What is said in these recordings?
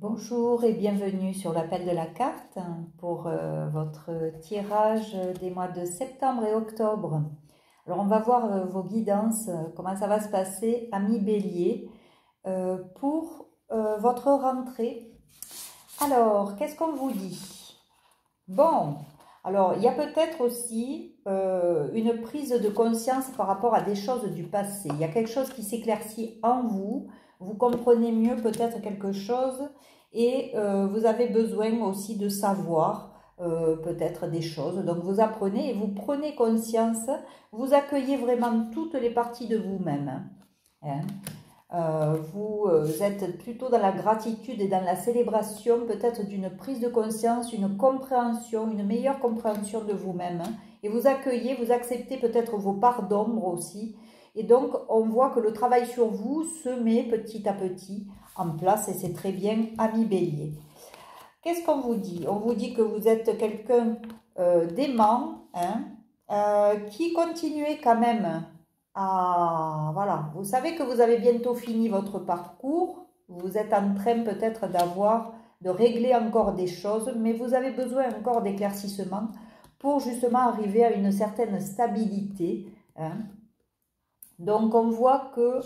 Bonjour et bienvenue sur l'appel de la carte pour votre tirage des mois de septembre et octobre. Alors on va voir vos guidances, comment ça va se passer, amis Bélier, pour votre rentrée. Alors, qu'est-ce qu'on vous dit? Bon, alors il y a peut-être aussi une prise de conscience par rapport à des choses du passé. Il y a quelque chose qui s'éclaircit en vous. Vous comprenez mieux peut-être quelque chose et vous avez besoin aussi de savoir peut-être des choses. Donc vous apprenez et vous prenez conscience, vous accueillez vraiment toutes les parties de vous-même. Hein. Vous êtes plutôt dans la gratitude et dans la célébration peut-être d'une prise de conscience, une compréhension, une meilleure compréhension de vous-même. Et vous accueillez, vous acceptez peut-être vos parts d'ombre aussi. Et donc, on voit que le travail sur vous se met petit à petit en place et c'est très bien, ami Bélier. Qu'est-ce qu'on vous dit? On vous dit que vous êtes quelqu'un d'aimant, hein, qui continuez quand même à... Voilà, vous savez que vous avez bientôt fini votre parcours, vous êtes en train peut-être de régler encore des choses, mais vous avez besoin encore d'éclaircissement pour justement arriver à une certaine stabilité, hein. Donc, on voit que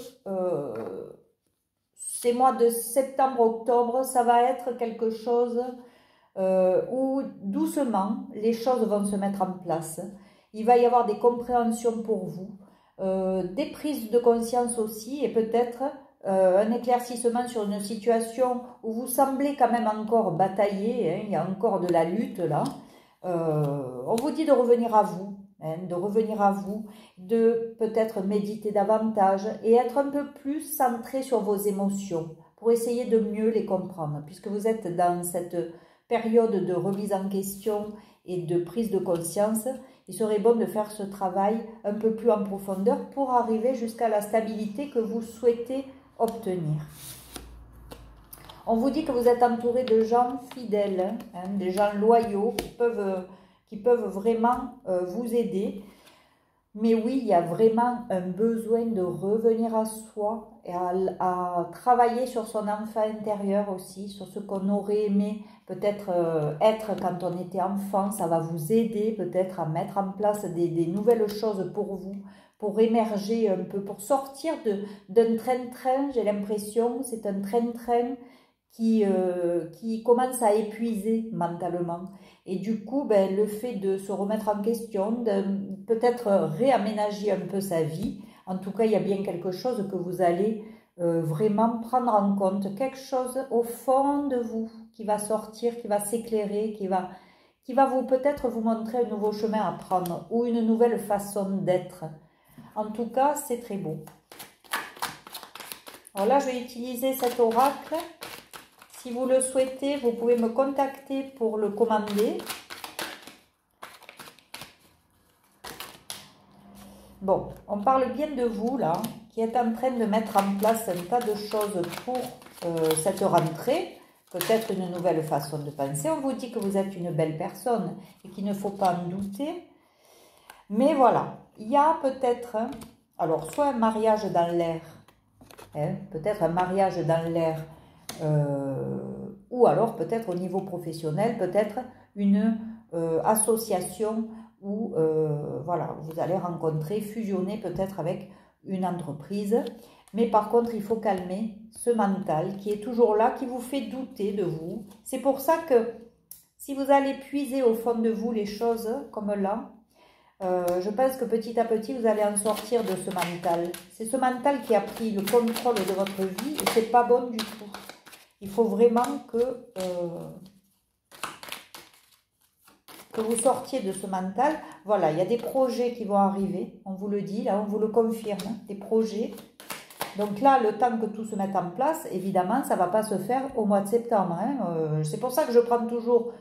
ces mois de septembre-octobre, ça va être quelque chose où doucement, les choses vont se mettre en place. Il va y avoir des compréhensions pour vous, des prises de conscience aussi et peut-être un éclaircissement sur une situation où vous semblez quand même encore batailler, hein, il y a encore de la lutte là. On vous dit de revenir à vous. De revenir à vous, de peut-être méditer davantage et être un peu plus centré sur vos émotions pour essayer de mieux les comprendre, puisque vous êtes dans cette période de remise en question et de prise de conscience. Il serait bon de faire ce travail un peu plus en profondeur pour arriver jusqu'à la stabilité que vous souhaitez obtenir. On vous dit que vous êtes entouré de gens fidèles, hein, des gens loyaux qui peuvent vraiment vous aider. Mais oui, il y a vraiment un besoin de revenir à soi et à travailler sur son enfant intérieur aussi, sur ce qu'on aurait aimé peut-être être quand on était enfant. Ça va vous aider peut-être à mettre en place des nouvelles choses pour vous, pour émerger un peu, pour sortir d'un train-train. J'ai l'impression, c'est un train-train qui commence à épuiser mentalement. Et du coup, ben, le fait de se remettre en question, de peut-être réaménager un peu sa vie, en tout cas, il y a bien quelque chose que vous allez vraiment prendre en compte, quelque chose au fond de vous qui va sortir, qui va s'éclairer, qui va vous peut-être vous montrer un nouveau chemin à prendre ou une nouvelle façon d'être. En tout cas, c'est très beau. Alors là, je vais utiliser cet oracle. Si vous le souhaitez, vous pouvez me contacter pour le commander. Bon, on parle bien de vous, là, qui êtes en train de mettre en place un tas de choses pour cette rentrée. Peut-être une nouvelle façon de penser. On vous dit que vous êtes une belle personne et qu'il ne faut pas en douter. Mais voilà, il y a peut-être, alors, soit un mariage dans l'air, hein, peut-être un mariage dans l'air, ou alors peut-être au niveau professionnel, peut-être une association où voilà, vous allez rencontrer, fusionner peut-être avec une entreprise. Mais par contre, il faut calmer ce mental qui est toujours là, qui vous fait douter de vous. C'est pour ça que si vous allez puiser au fond de vous les choses comme là, je pense que petit à petit, vous allez en sortir de ce mental. C'est ce mental qui a pris le contrôle de votre vie et c'est pas bon du tout. Il faut vraiment que vous sortiez de ce mental. Voilà, il y a des projets qui vont arriver, on vous le dit, là, on vous le confirme, des projets. Donc là, le temps que tout se mette en place, évidemment, ça ne va pas se faire au mois de septembre. Hein. C'est pour ça que je prends toujours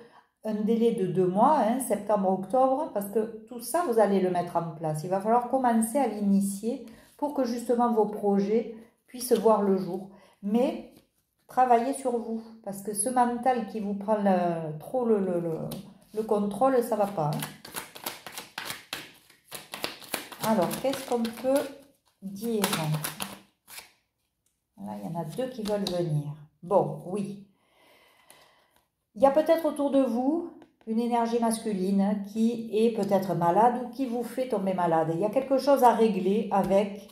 un délai de 2 mois, hein, septembre-octobre, parce que tout ça, vous allez le mettre en place. Il va falloir commencer à l'initier pour que justement vos projets puissent voir le jour. Mais travaillez sur vous, parce que ce mental qui vous prend trop le contrôle, ça ne va pas. Hein. Alors, qu'est-ce qu'on peut dire? Là, il y en a 2 qui veulent venir. Bon, oui. Il y a peut-être autour de vous une énergie masculine qui est peut-être malade ou qui vous fait tomber malade. Il y a quelque chose à régler avec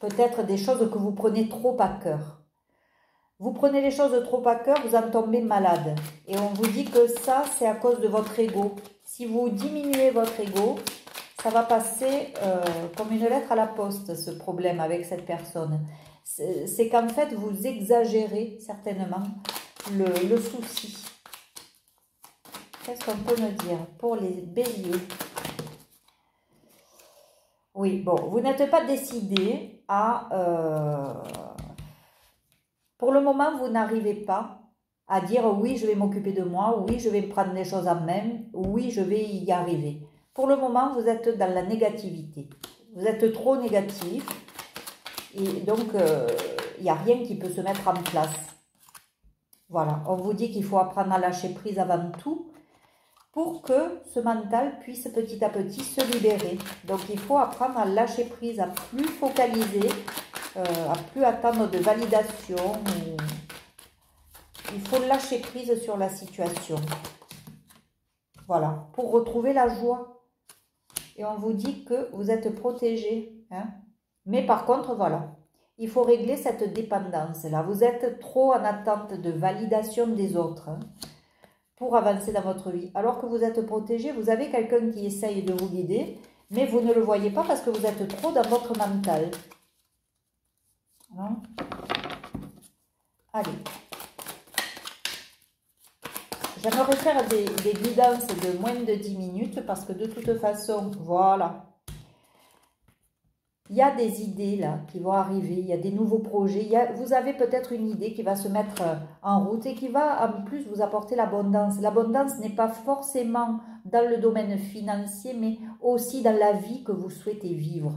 peut-être des choses que vous prenez trop à cœur. Vous prenez les choses trop à cœur, vous en tombez malade. Et on vous dit que ça, c'est à cause de votre ego. Si vous diminuez votre ego, ça va passer comme une lettre à la poste, ce problème avec cette personne. C'est qu'en fait, vous exagérez certainement le souci. Qu'est-ce qu'on peut me dire pour les béliers? Oui, bon, vous n'êtes pas décidé à... pour le moment, vous n'arrivez pas à dire oui, je vais m'occuper de moi, oui, je vais prendre les choses en main, oui, je vais y arriver. Pour le moment, vous êtes dans la négativité. Vous êtes trop négatif et donc il n'y a rien qui peut se mettre en place. Voilà, on vous dit qu'il faut apprendre à lâcher prise avant tout pour que ce mental puisse petit à petit se libérer. Donc il faut apprendre à lâcher prise, à plus focaliser, à plus attendre de validation. Il faut lâcher prise sur la situation. Voilà, pour retrouver la joie. Et on vous dit que vous êtes protégé. Hein. Mais par contre, voilà, il faut régler cette dépendance-là. Vous êtes trop en attente de validation des autres hein, pour avancer dans votre vie. Alors que vous êtes protégé, vous avez quelqu'un qui essaye de vous guider, mais vous ne le voyez pas parce que vous êtes trop dans votre mental. Non? Allez. J'aimerais faire des guidances de moins de 10 minutes parce que de toute façon, voilà. Il y a des idées là qui vont arriver, il y a des nouveaux projets. Vous avez peut-être une idée qui va se mettre en route et qui va en plus vous apporter l'abondance. L'abondance n'est pas forcément dans le domaine financier, mais aussi dans la vie que vous souhaitez vivre.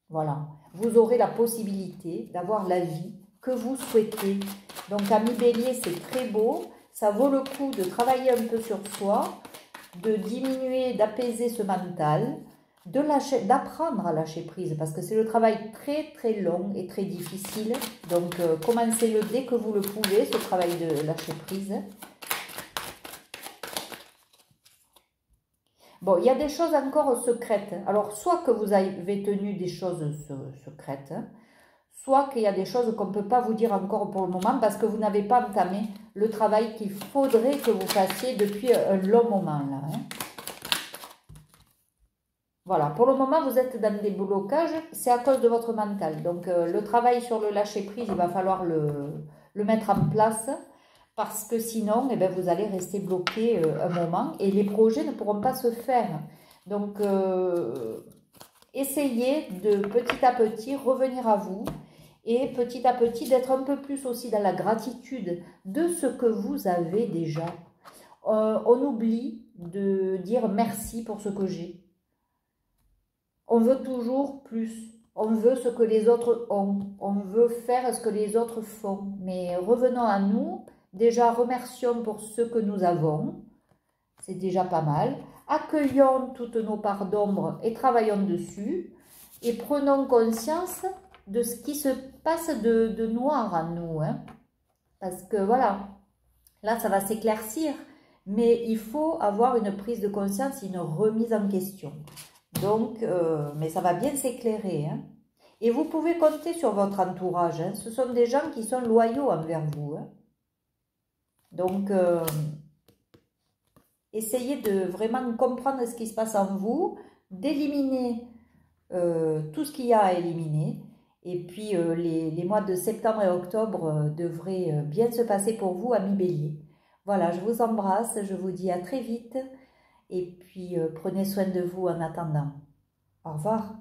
Voilà. Vous aurez la possibilité d'avoir la vie que vous souhaitez. Donc, ami Bélier, c'est très beau. Ça vaut le coup de travailler un peu sur soi, de diminuer, d'apaiser ce mental, d'apprendre à lâcher prise, parce que c'est le travail très très long et très difficile. Donc, commencez-le dès que vous le pouvez, ce travail de lâcher prise. Bon, il y a des choses encore secrètes. Alors, soit que vous avez tenu des choses secrètes, soit qu'il y a des choses qu'on ne peut pas vous dire encore pour le moment parce que vous n'avez pas entamé le travail qu'il faudrait que vous fassiez depuis un long moment. Là, hein. Voilà, pour le moment, vous êtes dans des blocages, c'est à cause de votre mental. Donc, le travail sur le lâcher-prise, il va falloir le mettre en place parce que sinon, eh bien, vous allez rester bloqué un moment et les projets ne pourront pas se faire. Donc, essayez de petit à petit revenir à vous. Et petit à petit, d'être un peu plus aussi dans la gratitude de ce que vous avez déjà. On oublie de dire merci pour ce que j'ai. On veut toujours plus. On veut ce que les autres ont. On veut faire ce que les autres font. Mais revenons à nous. Déjà, remercions pour ce que nous avons. C'est déjà pas mal. Accueillons toutes nos parts d'ombre et travaillons dessus. Et prenons conscience de ce qui se passe de noir en nous. Hein. Parce que voilà, là ça va s'éclaircir, mais il faut avoir une prise de conscience, une remise en question. Donc, mais ça va bien s'éclairer. Hein. Et vous pouvez compter sur votre entourage. Hein. Ce sont des gens qui sont loyaux envers vous. Hein. Donc, essayez de vraiment comprendre ce qui se passe en vous, d'éliminer tout ce qu'il y a à éliminer. Et puis, les mois de septembre et octobre devraient bien se passer pour vous, amis Bélier. Voilà, je vous embrasse, je vous dis à très vite. Et puis, prenez soin de vous en attendant. Au revoir.